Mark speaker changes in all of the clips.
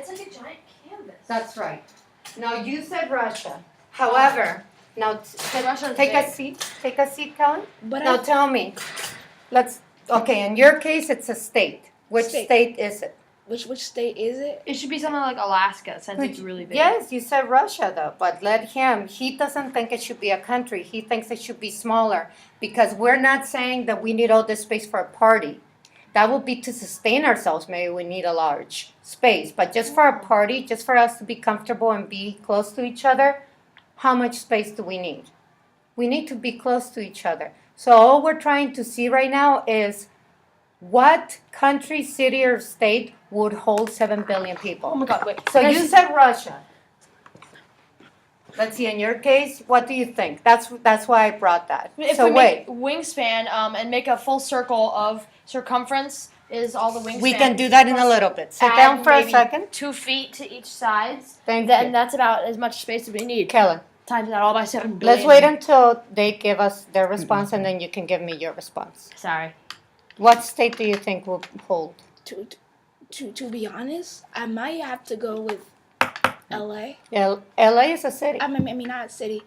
Speaker 1: it's like a giant canvas.
Speaker 2: That's right. Now you said Russia. However, now take a seat. Take a seat, Kellen.
Speaker 3: But
Speaker 2: now tell me. Okay, in your case, it's a state. Which state is it?
Speaker 3: Which state is it?
Speaker 1: It should be something like Alaska, since it's really big.
Speaker 2: Yes, you said Russia, though, but let him. He doesn't think it should be a country. He thinks it should be smaller because we're not saying that we need all this space for a party. That would be to sustain ourselves. Maybe we need a large space, but just for a party, just for us to be comfortable and be close to each other, how much space do we need? We need to be close to each other. So all we're trying to see right now is what country, city, or state would hold 7 billion people?
Speaker 1: Oh my God, wait.
Speaker 2: So you said Russia. Let's see, in your case, what do you think? That's why I brought that.
Speaker 1: If
Speaker 2: so
Speaker 1: we
Speaker 2: wait.
Speaker 1: make wingspan and make a full circle of circumference is all the wingspan.
Speaker 2: We can do that in a little bit. Sit down for a second.
Speaker 1: 2 feet to each sides.
Speaker 2: Thank
Speaker 1: then
Speaker 2: you.
Speaker 1: That's about as much space as we need.
Speaker 2: Kellen.
Speaker 1: Times that all by 7 billion.
Speaker 2: Let's wait until they give us their response, and then you can give me your response.
Speaker 1: Sorry.
Speaker 2: What state do you think will hold?
Speaker 3: To be honest, I might have to go with L.A.
Speaker 2: L.A. is a city.
Speaker 3: I mean not a city,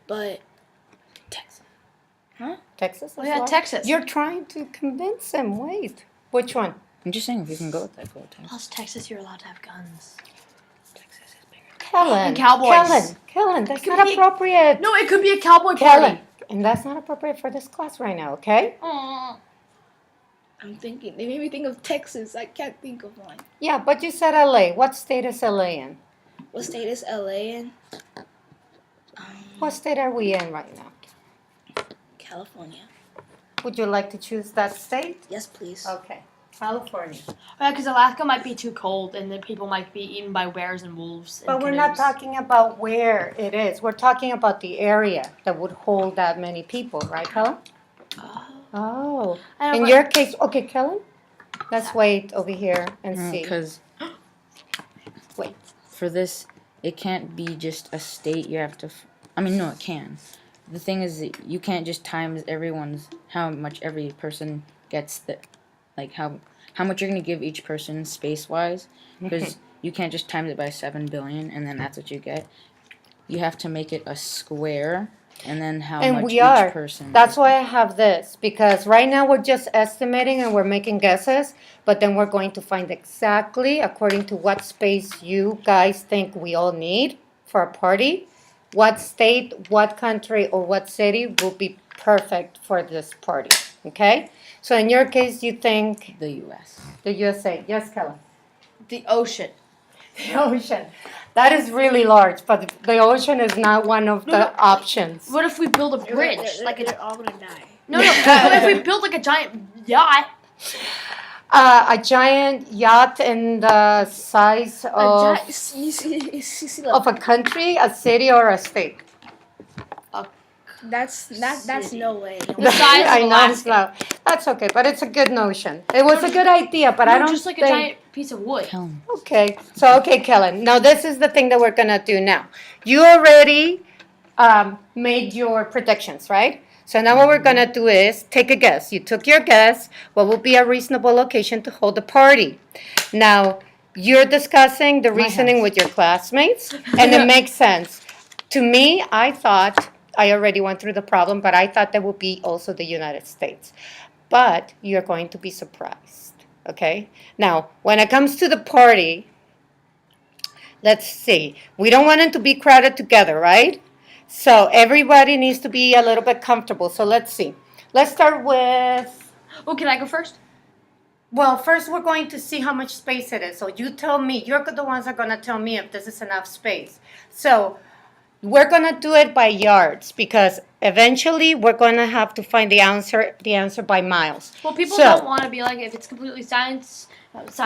Speaker 3: but
Speaker 1: Texas.
Speaker 3: Huh?
Speaker 2: Texas?
Speaker 1: Oh yeah, Texas.
Speaker 2: You're trying to convince him. Wait. Which one?
Speaker 4: I'm just saying if you can go with that, go with Texas.
Speaker 1: Plus Texas, you're allowed to have guns.
Speaker 4: Texas is bigger.
Speaker 2: Kellen.
Speaker 1: And cowboys.
Speaker 2: Kellen, that's not appropriate.
Speaker 1: No, it could be a cowboy
Speaker 2: Kellen.
Speaker 1: party.
Speaker 2: And that's not appropriate for this class right now, okay?
Speaker 3: I'm thinking. They made me think of Texas. I can't think of one.
Speaker 2: Yeah, but you said LA. What state is LA in?
Speaker 3: What state is LA in?
Speaker 2: What state are we in right now?
Speaker 3: California.
Speaker 2: Would you like to choose that state?
Speaker 3: Yes, please.
Speaker 2: Okay. California.
Speaker 1: Yeah, because Alaska might be too cold, and then people might be eaten by bears and wolves.
Speaker 2: But we're not talking about where it is. We're talking about the area that would hold that many people, right, Kellen? Oh. In your case, okay, Kellen, let's wait over here and see.
Speaker 4: Because
Speaker 2: wait.
Speaker 4: For this, it can't be just a state. You have to. I mean, no, it can. The thing is, that you can't just times how much every person gets. Like how much you're gonna give each person space wise, because you can't just times it by 7 billion and then that's what you get. You have to make it a square. And then much each person.
Speaker 2: That's why I have this, because right now we're just estimating and we're making guesses, but then we're going to find exactly, according to what space you guys think we all need for a party, what state, what country, or what city will be perfect for this party, okay? So in your case, you think?
Speaker 4: The U.S.
Speaker 2: The USA. Yes, Kellen?
Speaker 1: The ocean.
Speaker 2: The ocean. That is really large, but the ocean is not one of the options.
Speaker 1: What if we build a bridge?
Speaker 3: They're all gonna die.
Speaker 1: No. What if we build like a giant yacht?
Speaker 2: A giant yacht in the size of a country, a city, or a state.
Speaker 3: That's no way.
Speaker 1: The size of Alaska.
Speaker 2: That's okay, but it's a good notion. It was a good idea, but I don't
Speaker 1: just like
Speaker 2: think...
Speaker 1: a giant piece of wood.
Speaker 2: Okay, okay, Kellen. Now this is the thing that we're gonna do now. You already made your predictions, right? So now what we're gonna do is take a guess. You took your guess. What would be a reasonable location to hold a party? Now you're discussing the reasoning with your classmates, and it makes sense. To me, I already went through the problem, but I thought that would be also the United States. But you're going to be surprised, okay? Now, when it comes to the party, let's see. We don't want it to be crowded together, right? So everybody needs to be a little bit comfortable. So let's see. Let's start with...
Speaker 1: Oh, can I go first?
Speaker 2: Well, first we're going to see how much space it is. So you tell me. You're the ones that are going to tell me if this is enough space. So... we're going to do it by yards because eventually we're going to have to find the answer by miles.
Speaker 1: Well, people don't want to be like, if it's completely silent, it's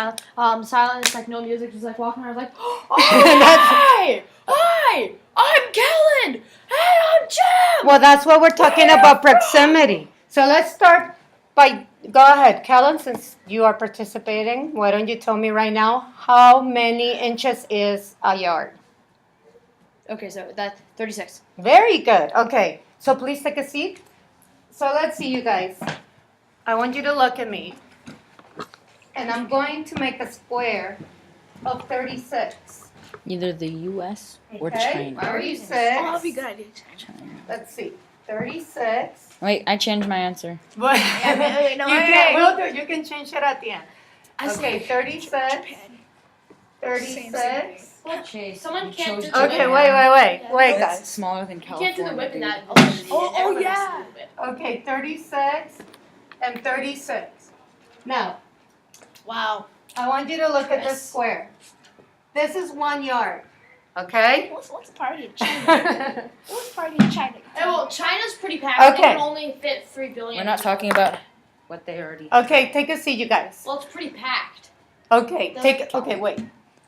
Speaker 1: like no music, just like walking around like, hi, I'm Kellen, hey, I'm Jim.
Speaker 2: Well, that's what we're talking about, proximity. So let's start by, go ahead, Kellen, since you are participating, why don't you tell me right now, how many inches is a yard?
Speaker 1: Okay, so that's 36.
Speaker 2: Very good. Okay, so please take a seat. So let's see, you guys. I want you to look at me. And I'm going to make a square of 36?
Speaker 4: Either the U.S. or
Speaker 2: Okay,
Speaker 4: China.
Speaker 2: 36.
Speaker 3: Oh, I'll be good at it.
Speaker 4: China.
Speaker 2: Let's see, 36.
Speaker 4: Wait, I changed my answer.
Speaker 2: What?
Speaker 3: wait, no,
Speaker 2: you
Speaker 3: wait.
Speaker 2: can, we'll do. You can change it at the end.
Speaker 3: I
Speaker 2: Okay,
Speaker 3: said
Speaker 2: 36.
Speaker 3: Japan.
Speaker 2: 36.
Speaker 1: Well,
Speaker 4: Chase,
Speaker 1: someone
Speaker 4: you
Speaker 1: can't
Speaker 4: chose
Speaker 1: do the
Speaker 2: Okay,
Speaker 1: whip.
Speaker 2: wait,
Speaker 4: That's
Speaker 2: guys.
Speaker 4: smaller than
Speaker 1: You
Speaker 4: California.
Speaker 1: can't do the whip in
Speaker 4: dude.
Speaker 1: that velocity.
Speaker 3: Oh,
Speaker 1: Everyone has
Speaker 3: yeah.
Speaker 1: to do the whip.
Speaker 2: Okay, 36 and 36. Now,
Speaker 3: Wow.
Speaker 2: I want you to look at this square. This is 1 yard. Okay?
Speaker 3: What's party in China? What's party in China?
Speaker 1: Hey, well, China's pretty packed. They
Speaker 2: Okay.
Speaker 1: can only fit 3 billion.
Speaker 4: We're not talking about what they already.
Speaker 2: Okay, take a seat, you guys.
Speaker 1: Well, it's pretty packed.
Speaker 2: Okay, wait.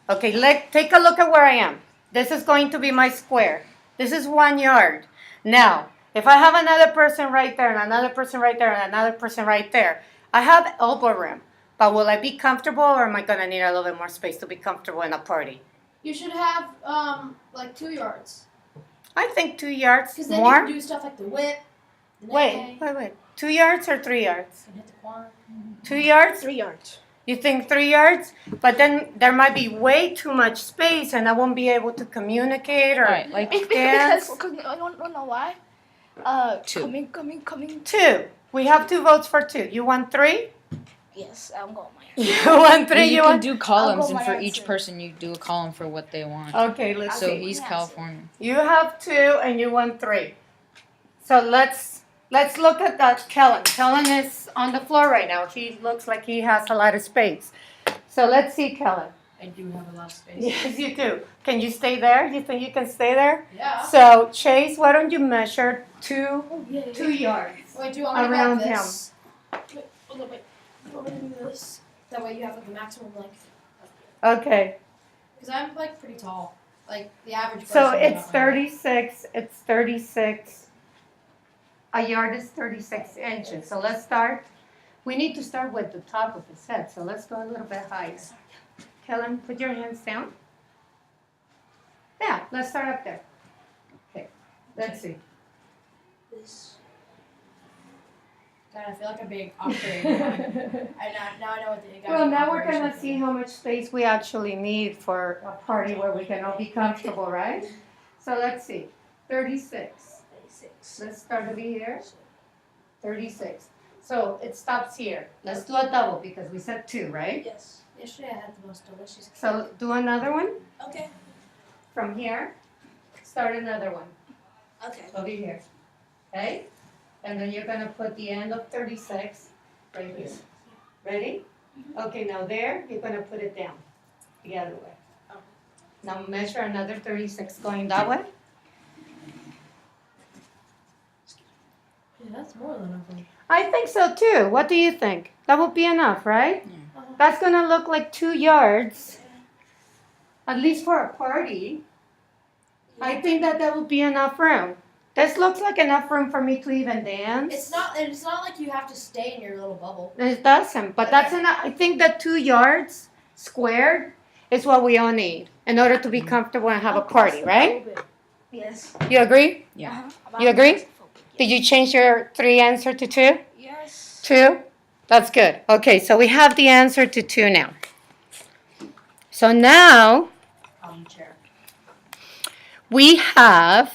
Speaker 2: Okay, take a look at where I am. This is going to be my square. This is 1 yard. Now, if I have another person right there, and another person right there, and another person right there, I have elbow room. But will I be comfortable, or am I gonna need a little bit more space to be comfortable in a party?
Speaker 1: You should have like 2 yards.
Speaker 2: I think 2 yards
Speaker 1: Because then
Speaker 2: more.
Speaker 1: you can do stuff like the whip. The
Speaker 2: Wait. 2 yards or 3 yards?
Speaker 1: And hit the quad.
Speaker 2: 2 yards?
Speaker 3: 3 yards.
Speaker 2: You think 3 yards? But then there might be way too much space, and I won't be able to communicate or
Speaker 4: Alright, like
Speaker 2: dance.
Speaker 3: Because I don't know why.
Speaker 4: 2.
Speaker 3: Coming.
Speaker 2: 2. We have 2 votes for 2. You want 3?
Speaker 3: Yes, I'm going my
Speaker 2: You want 3?
Speaker 4: You
Speaker 2: You
Speaker 4: can
Speaker 2: want?
Speaker 4: do columns,
Speaker 3: I'll go
Speaker 4: and
Speaker 3: my
Speaker 4: for each
Speaker 3: answer.
Speaker 4: person, you do a column for what they want.
Speaker 2: Okay, let's
Speaker 4: So
Speaker 2: see.
Speaker 4: he's
Speaker 3: Yes.
Speaker 4: California.
Speaker 2: You have 2 and you want 3. So let's look at that Kellen. Kellen is on the floor right now. He looks like he has a lot of space. So let's see, Kellen.
Speaker 1: I do have a lot of space.
Speaker 2: Yes, you do. Can you stay there? You think you can stay there?
Speaker 1: Yeah.
Speaker 2: So Chase, why don't you measure 2
Speaker 3: yeah.
Speaker 2: 2 yards
Speaker 1: Wait, do you want me to
Speaker 2: around
Speaker 1: grab
Speaker 2: him?
Speaker 1: this? Wait. Do you want me to do this? That way you have like the maximum length.
Speaker 2: Okay.
Speaker 1: Because I'm like pretty tall. Like the average person.
Speaker 2: So
Speaker 1: is
Speaker 2: it's
Speaker 1: about my height.
Speaker 2: 36. It's 36. A yard is 36 inches. So let's start. We need to start with the top of his head. So let's go a little bit higher. Kellen, put your hands down. Yeah, let's start up there. Okay, let's see.
Speaker 3: This.
Speaker 1: God, I feel like a big operator. Now I know what the
Speaker 2: Well, now we're going to see how much space we actually need for a party where we can all be comfortable, right? So let's see. 36.
Speaker 3: 36.
Speaker 2: Let's start over here. 36. So it stops here. Let's do a double because we said 2, right?
Speaker 3: Yes.
Speaker 1: Yesterday I had the most delicious.
Speaker 2: So do another one
Speaker 3: Okay.
Speaker 2: from here. Start another one
Speaker 3: Okay.
Speaker 2: over here. Okay? And then you're going to put the end of 36 right here. Ready? Okay, now there, you're going to put it down the other way. Now measure another 36 going that way.
Speaker 1: Yeah, that's more than enough.
Speaker 2: I think so too. What do you think? That would be enough, right? That's going to look like 2 yards, at least for a party. I think that would be enough room. This looks like enough room for me to even dance.
Speaker 1: It's not like you have to stay in your little bubble.
Speaker 2: It doesn't, but that's enough. I think that 2 yards squared is what we all need in order to be comfortable and have a party, right?
Speaker 3: Yes.
Speaker 2: You agree?
Speaker 4: Yeah.
Speaker 2: You agree? Did you change your 3 answer to 2?
Speaker 3: Yes.
Speaker 2: 2? That's good. Okay, so we have the answer to 2 now. So now
Speaker 1: Chair.
Speaker 2: we have